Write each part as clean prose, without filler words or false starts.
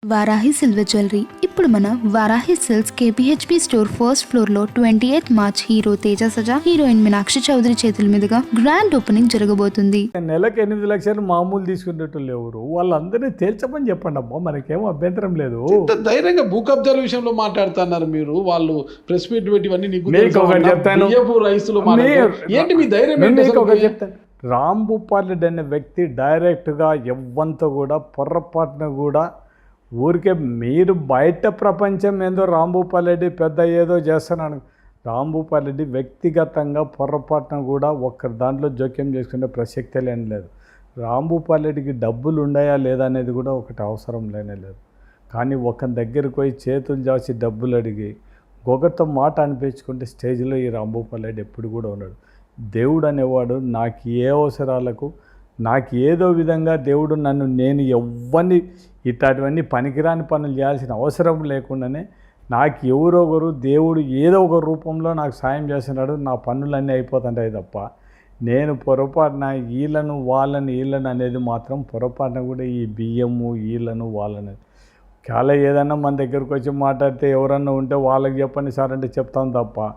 Varahi silver jewellery ఇప్పుడు మన Varahi silks KPHP store first floor లో 28 March hero Teja Sajja heroine Meenakshi Chaudhary చేతుల మీదుగా గ్రాండ్ ఓపెనింగ్ జరగబోతుంది. నెలకు 8 లక్షలు మామూలు తీసుకునేటోళ్ళు ఎవరు వాళ్ళందరినీ తేల్చమని చెప్పండి అమ్మా, మనకేమో అభ్యంతరం లేదు. ధైర్యంగా భూ కబ్జాల విషయంలో మాట్లాడుతున్నారు మీరు. వాళ్ళు ప్రెస్ మీట్ పెట్టి ఏంటి మీ ధైర్యం? చెప్తాను, రాంభూపాల్ రెడ్డి అనే వ్యక్తి డైరెక్ట్గా ఎవ్వంతో కూడా పొర్రపాటున కూడా ఊరికే మీరు బయట ప్రపంచం ఏందో రాంభూపాల్ రెడ్డి పెద్ద ఏదో చేస్తున్నాను, రాంభూపాల్ రెడ్డి వ్యక్తిగతంగా పొర్రపాటున కూడా ఒక్కరి దాంట్లో జోక్యం చేసుకునే ప్రసక్తే లేని లేదు. రాంభూపాల్ రెడ్డికి డబ్బులు ఉన్నాయా లేదా అనేది కూడా ఒకటి అవసరం లేనే లేదు. కానీ ఒకరి దగ్గరికి పోయి చేతులు జాచి డబ్బులు అడిగి గొగతో మాట అనిపించుకుంటే స్టేజ్లో ఈ రాంభూపాల్ రెడ్డి ఎప్పుడు కూడా ఉన్నాడు. దేవుడు అనేవాడు నాకు ఏ అవసరాలకు నాకు ఏదో విధంగా దేవుడు నేను ఎవ్వని ఇట్లాంటివన్నీ పనికిరాని పనులు చేయాల్సిన అవసరం లేకుండానే నాకు ఎవరో ఒకరు దేవుడు ఏదో ఒక రూపంలో నాకు సాయం చేస్తున్నాడు, నా పనులన్నీ అయిపోతుంటాయి తప్ప నేను పొరపాటున వీళ్ళను అనేది మాత్రం పొరపాటున కూడా ఈ బియ్యము వీళ్ళను వాళ్ళని చాలా ఏదన్నా మన దగ్గరకు వచ్చి మాట్లాడితే ఎవరన్నా ఉంటే వాళ్ళకి చెప్పండి సార్ అంటే చెప్తాం తప్ప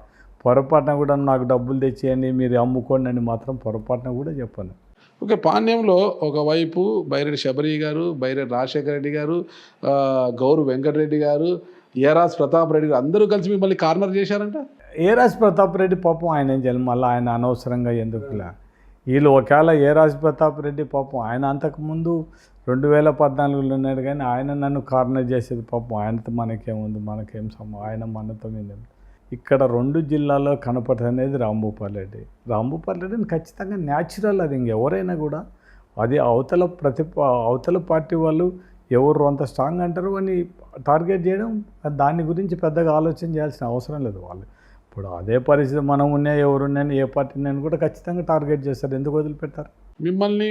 పొరపాటున కూడా నాకు డబ్బులు తెచ్చేయండి మీరు అమ్ముకోండి అని మాత్రం పొరపాటున కూడా చెప్పను. ఓకే, పాణ్యంలో ఒకవైపు బైరెడ్డి శబరి గారు, బైరెడ్డి రాజశేఖర రెడ్డి గారు, గౌరు వెంకటరెడ్డి గారు, ఏరాజ్ ప్రతాప్ రెడ్డి గారు అందరూ కలిసి మిమ్మల్ని కార్నర్ చేశారంట. ఏరాజ్ ప్రతాప్ రెడ్డి పాపం ఆయన ఏం చేయాలి, మళ్ళీ ఆయన అనవసరంగా ఎందుకులా వీళ్ళు ఒకవేళ ఏరాజ్ ప్రతాప్ రెడ్డి పాపం ఆయన అంతకుముందు 2014లో ఉన్నాడు, కానీ ఆయన నన్ను కార్నర్ చేసేది పాపం ఆయనతో మనకేముంది, మనకేం ఆయన మనతో మీద. ఇక్కడ 2 జిల్లాల్లో కనపడనేది రాంభూపాల్ రెడ్డి. రాంభూపాల్ రెడ్డిని ఖచ్చితంగా న్యాచురల్, అది ఇంకెవరైనా కూడా అది అవతల పార్టీ వాళ్ళు ఎవరు అంత స్ట్రాంగ్ అంటారు అని టార్గెట్ చేయడం, దాని గురించి పెద్దగా ఆలోచన చేయాల్సిన అవసరం లేదు. వాళ్ళు ఇప్పుడు అదే పరిస్థితి మనం ఉన్నాయి, ఎవరున్నాయని ఏ పార్టీని కూడా ఖచ్చితంగా టార్గెట్ చేస్తారు, ఎందుకు వదిలిపెట్టారు? మిమ్మల్ని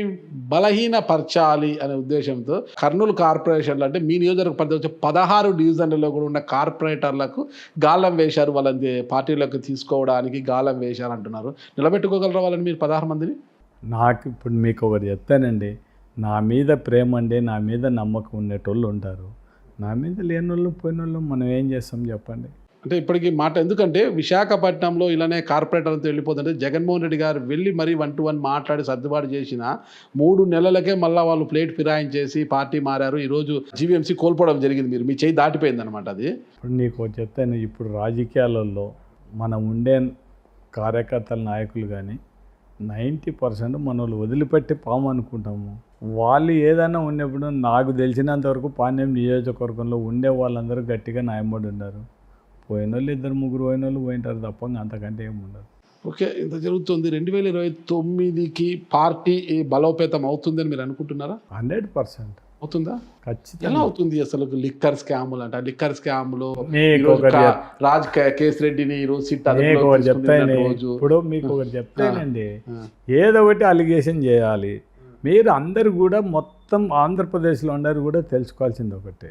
బలహీనపరచాలి అనే ఉద్దేశంతో కర్నూలు కార్పొరేషన్లు అంటే మీ నియోజకవర్గ 16 డివిజన్లలో కూడా ఉన్న కార్పొరేటర్లకు గాలం వేశారు, వాళ్ళని పార్టీలకు తీసుకోవడానికి గాలం వేశారు అంటున్నారు. నిలబెట్టుకోగలరా వాళ్ళని మీరు 16 మందిని? నాకు ఇప్పుడు మీకు ఒకటి చెప్తానండి, నా మీద ప్రేమ అండి, నా మీద నమ్మకం ఉండేటోళ్ళు ఉంటారు, నా మీద లేని వాళ్ళు పోయిన వాళ్ళు మనం ఏం చేస్తాం చెప్పండి. అంటే ఇప్పటికీ మాట ఎందుకంటే విశాఖపట్నంలో ఇలానే కార్పొరేటర్లతో వెళ్ళిపోతుంటే జగన్మోహన్ రెడ్డి గారు వెళ్ళి మరీ 1-to-1 మాట్లాడి సర్దుబాటు చేసిన 3 నెలలకే మళ్ళీ వాళ్ళు ప్లేట్ ఫిరాయించేసి పార్టీ మారారు. ఈరోజు జీవీఎంసీ కోల్పోవడం జరిగింది, మీరు మీ చేయి దాటిపోయింది అనమాట. అది ఇప్పుడు నీకు చెప్తాను, ఇప్పుడు రాజకీయాలలో మనం ఉండే కార్యకర్తల నాయకులు కానీ 90% మన వాళ్ళు వదిలిపెట్టి పాము అనుకుంటాము. వాళ్ళు ఏదైనా ఉన్నప్పుడు నాకు తెలిసినంత వరకు పాణ్యం నియోజకవర్గంలో ఉండే వాళ్ళందరూ గట్టిగా న్యాయపడి ఉన్నారు. పోయిన వాళ్ళు 2-3 పోయిన వాళ్ళు పోయింటారు తప్ప అంతకంటే ఏమి ఉండదు. ఓకే, ఇంత జరుగుతుంది. 2029కి పార్టీ బలోపేతం అవుతుందని మీరు అనుకుంటున్నారా? 100% అవుతుందా? ఖచ్చితంగా. ఎలా అవుతుంది అసలు? లిక్కర్ స్కాములు అంట, లిక్కర్ స్కామ్లో రాజ్ కేసిరెడ్డిని ఈరోజు చెప్తాను. ఇప్పుడు మీకు ఒకటి చెప్తానండి, ఏదో ఒకటి అలిగేషన్ చేయాలి. మీరు అందరు కూడా మొత్తం ఆంధ్రప్రదేశ్లో అందరూ కూడా తెలుసుకోవాల్సింది ఒకటే,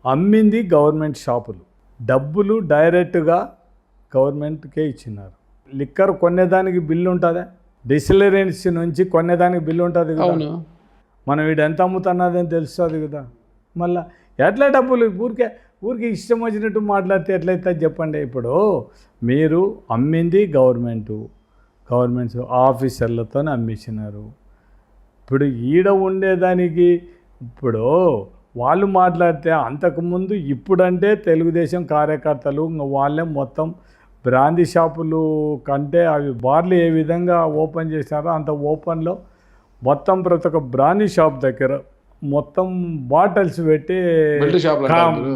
అమ్మింది గవర్నమెంట్ షాపులు, డబ్బులు డైరెక్ట్గా గవర్నమెంట్కే ఇచ్చినారు. లిక్కర్ కొనేదానికి బిల్లు ఉంటుందా? డిస్టిలరీస్ నుంచి కొనేదానికి బిల్లు ఉంటుంది కదా, మనం వీడు ఎంత అమ్ముతున్నదని తెలుస్తుంది కదా. మళ్ళీ ఎట్లా డబ్బులు ఊరికే ఇష్టం వచ్చినట్టు మాట్లాడితే ఎట్లయితే చెప్పండి. ఇప్పుడు మీరు అమ్మింది గవర్నమెంట్స్ ఆఫీసర్లతో అమ్మించినారు. ఇప్పుడు ఈడ ఉండేదానికి ఇప్పుడు వాళ్ళు మాట్లాడితే అంతకుముందు ఇప్పుడంటే తెలుగుదేశం కార్యకర్తలు వాళ్ళే మొత్తం బ్రాందీ షాపులు కంటే అవి బార్లు ఏ విధంగా ఓపెన్ చేశారో అంత ఓపెన్లో మొత్తం ప్రతి ఒక్క బ్రాందీ షాప్ దగ్గర మొత్తం బాటిల్స్ పెట్టి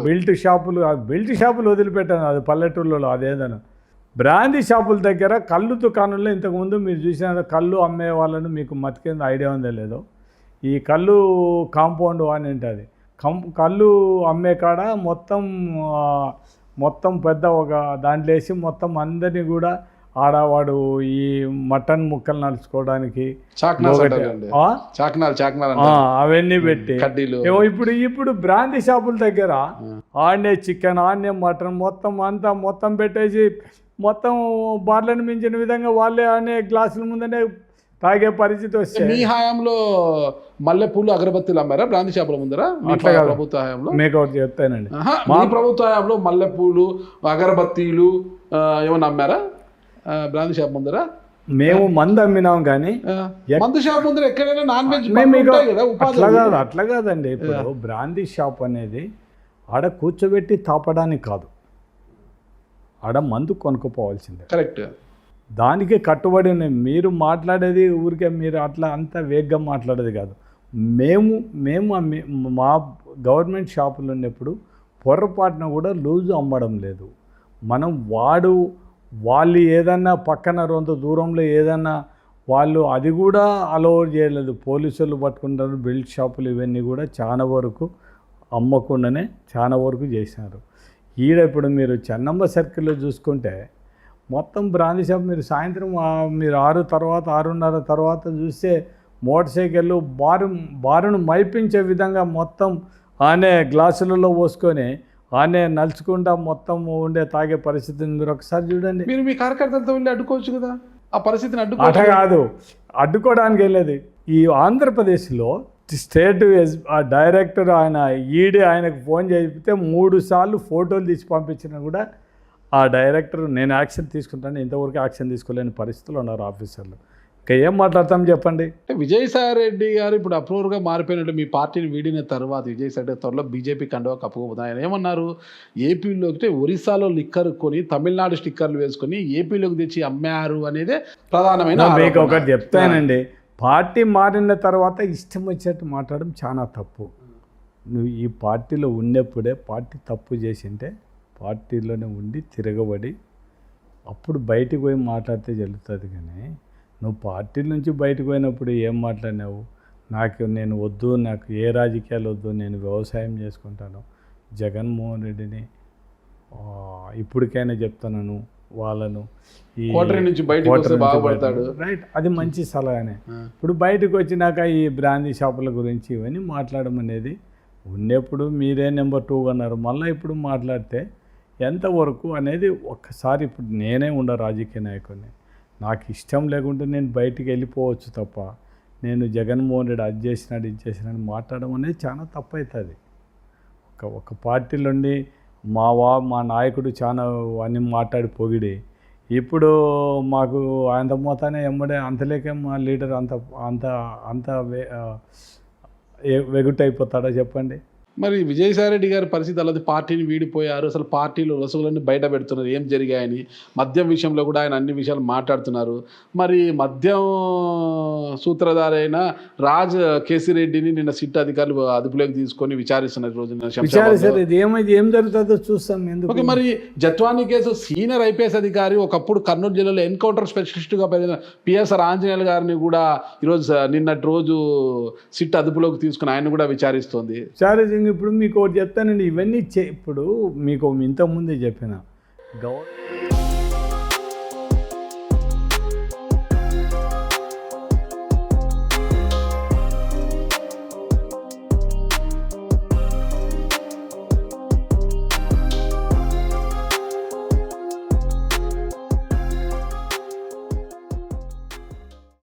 బెల్ట్ షాపులు వదిలిపెట్టాను. అది పల్లెటూళ్ళలో అదేదన్నా బ్రాందీ షాపుల దగ్గర కళ్ళు దుకాణంలో ఇంతకుముందు మీరు చూసిన కళ్ళు అమ్మే వాళ్ళను మీకు మతికింది ఐడియా ఉందో లేదో, ఈ కళ్ళు కాంపౌండ్ అని ఉంటుంది, కళ్ళు అమ్మే కాడ మొత్తం పెద్ద ఒక దాంట్లో వేసి మొత్తం అందరినీ కూడా ఆడవాడు ఈ మటన్ ముక్కలు నడుచుకోవడానికి అవన్నీ పెట్టి ఇప్పుడు బ్రాందీ షాపుల దగ్గర ఆడనే చికెన్ ఆడనే మటన్ మొత్తం పెట్టేసి మొత్తం బార్లను మించిన విధంగా వాళ్ళే ఆనే గ్లాసుల ముందనే తాగే పరిస్థితి వస్తే మీ హయాంలో మల్లెపూలు అగరబత్తీలు అమ్మారా బ్రాంతి షాపుల ముందర మీ అట్లా కాదు. ప్రభుత్వ హయాంలో? మీకు ఒకటి చెప్తానండి, మీ ప్రభుత్వ హయాంలో మల్లెపూలు అగరబత్తీలు ఏమన్నా అమ్మారా బ్రాంతి షాప్ ముందర? మేము మందు అమ్మినాం కానీ మందు షాప్ ముందర ఎక్కడైనా నాన్ వెజ్ కదా ఉపాధి? అట్లా కాదండి. ఇప్పుడు బ్రాందీ షాప్ అనేది ఆడ కూర్చోబెట్టి తాపడానికి కాదు, ఆడ మందు కొనుక్కోపోవాల్సిందే. కరెక్ట్. దానికే కట్టుబడి ఉన్నాయి. మీరు మాట్లాడేది ఊరికే మీరు అట్లా అంత వేగంగా మాట్లాడేది కాదు. మేము మా గవర్నమెంట్ షాపులు ఉన్నప్పుడు పొరపాటున కూడా లూజు అమ్మడం లేదు. మనం వాళ్ళు ఏదన్నా పక్కన రొంత దూరంలో ఏదన్నా వాళ్ళు అది కూడా అలౌ చేయలేదు. పోలీసులు పట్టుకుంటారు, బెల్ట్ షాపులు ఇవన్నీ కూడా చాలా వరకు అమ్మకుండానే చాలా వరకు చేసినారు. ఈడ ఇప్పుడు మీరు చెన్నమ్మ సర్కిల్లో చూసుకుంటే మొత్తం బ్రాందీ షాప్ మీరు సాయంత్రం మీరు 6 తర్వాత 6:30 తర్వాత చూస్తే మోటార్ సైకిళ్ళు బారును మైపించే విధంగా మొత్తం ఆనే గ్లాసులలో పోసుకొని ఆనే నలుచుకుంటా మొత్తం ఉండే తాగే పరిస్థితిని మీరు ఒకసారి చూడండి. మీరు మీ కార్యకర్తలతో వెళ్ళి అడ్డుకోవచ్చు కదా ఆ పరిస్థితిని. అట్లా కాదు, అడ్డుకోవడానికి వెళ్ళేది. ఈ ఆంధ్రప్రదేశ్లో స్టేట్ డైరెక్టర్ ఆయనకు ఫోన్ చేపితే 3 సార్లు ఫోటోలు తీసి పంపించినా కూడా ఆ డైరెక్టర్ నేను యాక్షన్ తీసుకుంటాను, ఇంతవరకు యాక్షన్ తీసుకోలేని పరిస్థితులు ఉన్నారు ఆఫీసర్లు. ఇంకా ఏం మాట్లాడతాం చెప్పండి. విజయసాయి రెడ్డి గారు ఇప్పుడు అప్రూవర్గా మారిపోయినట్టు మీ పార్టీని వీడిన తర్వాత విజయసాయి రెడ్డి త్వరలో బీజేపీ కండువా కప్పుకోబోతుంది. ఆయన ఏమన్నారు, ఏపీలోకి ఒరిస్సాలో లిక్కర్ కొని తమిళనాడు స్టిక్కర్లు వేసుకొని ఏపీలోకి తెచ్చి అమ్మారు అనేదే ప్రధానమైన. మీకు ఒకటి చెప్తానండి, పార్టీ మారిన తర్వాత ఇష్టం వచ్చేట్టు మాట్లాడడం చాలా తప్పు. నువ్వు ఈ పార్టీలో ఉన్నప్పుడే పార్టీ తప్పు చేసింటే పార్టీలోనే ఉండి తిరగబడి అప్పుడు బయటికి పోయి మాట్లాడితే జరుగుతుంది. కానీ నువ్వు పార్టీ నుంచి బయటకు పోయినప్పుడు ఏం మాట్లాడినావు, నేను వద్దు, నాకు ఏ రాజకీయాలు వద్దు, నేను వ్యవసాయం చేసుకుంటాను, జగన్మోహన్ రెడ్డిని ఇప్పటికైనా చెప్తున్నాను వాళ్ళను ఈ నుంచి బయటకు బాగుపడతాడు, రైట్, అది మంచి సలహానే. ఇప్పుడు బయటకు వచ్చినాక ఈ బ్రాందీ షాపుల గురించి ఇవన్నీ మాట్లాడడం అనేది ఉన్నప్పుడు మీరే నెంబర్ 2 అన్నారు, మళ్ళీ ఇప్పుడు మాట్లాడితే ఎంతవరకు అనేది ఒక్కసారి. ఇప్పుడు నేనే రాజకీయ నాయకుడిని, నాకు ఇష్టం లేకుంటే నేను బయటికి వెళ్ళిపోవచ్చు తప్ప నేను జగన్మోహన్ రెడ్డి అది చేసినాడు ఇది చేసినాడు మాట్లాడడం అనేది చాలా తప్పు అవుతుంది. ఒక పార్టీలోండి మా నాయకుడు చాలా అన్నీ మాట్లాడి పొగిడి ఇప్పుడు మాకు ఆయన మొత్తానే ఎమ్మడే అంతలేకే మా లీడర్ అంత వెగుటైపోతాడా చెప్పండి. మరి విజయసాయి రెడ్డి గారి పరిస్థితి అలాది, పార్టీని వీడిపోయారు, అసలు పార్టీలో రసగులన్నీ బయట పెడుతున్నారు, ఏం జరిగాయని. మద్యం విషయంలో కూడా ఆయన అన్ని విషయాలు మాట్లాడుతున్నారు. మరి మద్యం సూత్రధారి అయిన రాజ్ కేసిరెడ్డిని నిన్న సిట్ అధికారులు అదుపులోకి తీసుకొని విచారిస్తున్నారు. రోజు ఏం జరుగుతుందో చూస్తాం. ఓకే, మరి జత్వానీ కేసు సీనియర్ ఐపీఎస్ అధికారి ఒకప్పుడు కర్నూలు జిల్లాలో ఎన్కౌంటర్ స్పెషలిస్ట్గా పెరిగిన పిఎస్ఆర్ ఆంజనేయులు గారిని కూడా ఈరోజు నిన్నటి రోజు సిట్ అదుపులోకి తీసుకుని ఆయన కూడా విచారిస్తోంది. ఇప్పుడు మీకు ఒకటి చెప్తానండి, ఇవన్నీ ఇప్పుడు మీకు ఇంతకుముందే చెప్పిన గవర్నమెంట్